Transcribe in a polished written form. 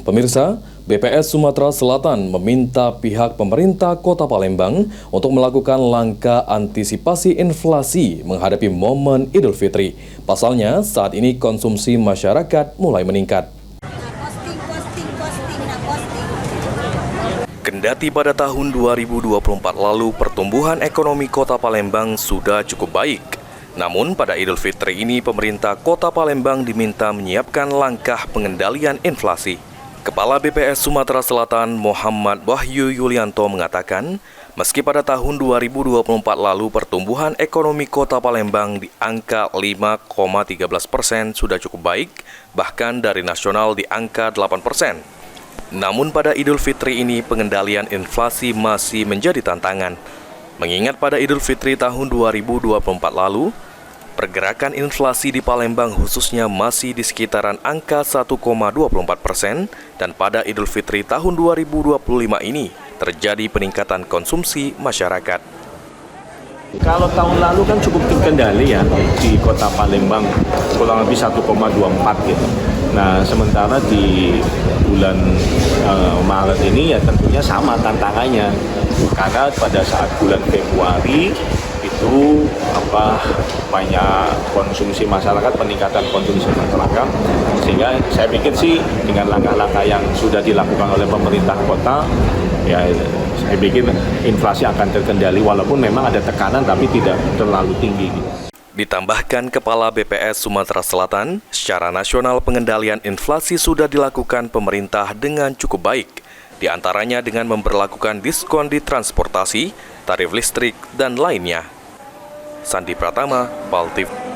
Pemirsa, BPS Sumatera Selatan meminta pihak pemerintah Kota Palembang untuk melakukan langkah antisipasi inflasi menghadapi momen Idul Fitri. Pasalnya, saat ini konsumsi masyarakat mulai meningkat. Kendati pada tahun 2024 lalu pertumbuhan ekonomi Kota Palembang sudah cukup baik. Namun pada Idul Fitri ini pemerintah Kota Palembang diminta menyiapkan langkah pengendalian inflasi. Kepala BPS Sumatera Selatan Muhammad Wahyu Yulianto mengatakan, meski pada tahun 2024 lalu pertumbuhan ekonomi Kota Palembang di angka 5,13% sudah cukup baik, bahkan dari nasional di angka 8%. Namun pada Idul Fitri ini pengendalian inflasi masih menjadi tantangan. Mengingat pada Idul Fitri tahun 2024 lalu, pergerakan inflasi di Palembang khususnya masih di sekitaran angka 1,24% dan pada Idul Fitri tahun 2025 ini terjadi peningkatan konsumsi masyarakat. Kalau tahun lalu kan cukup terkendali ya di Kota Palembang, kurang lebih 1,24 gitu. Nah, sementara di bulan Maret ini ya tentunya sama tantangannya. Karena pada saat bulan Februari itu banyak konsumsi masyarakat, peningkatan konsumsi masyarakat, sehingga saya pikir sih dengan langkah-langkah yang sudah dilakukan oleh pemerintah kota, ya saya pikir inflasi akan terkendali walaupun memang ada tekanan tapi tidak terlalu tinggi. Ditambahkan Kepala BPS Sumatera Selatan, secara nasional pengendalian inflasi sudah dilakukan pemerintah dengan cukup baik, di antaranya dengan memberlakukan diskon di transportasi, tarif listrik, dan lainnya. Sandi Pratama, PAL TV.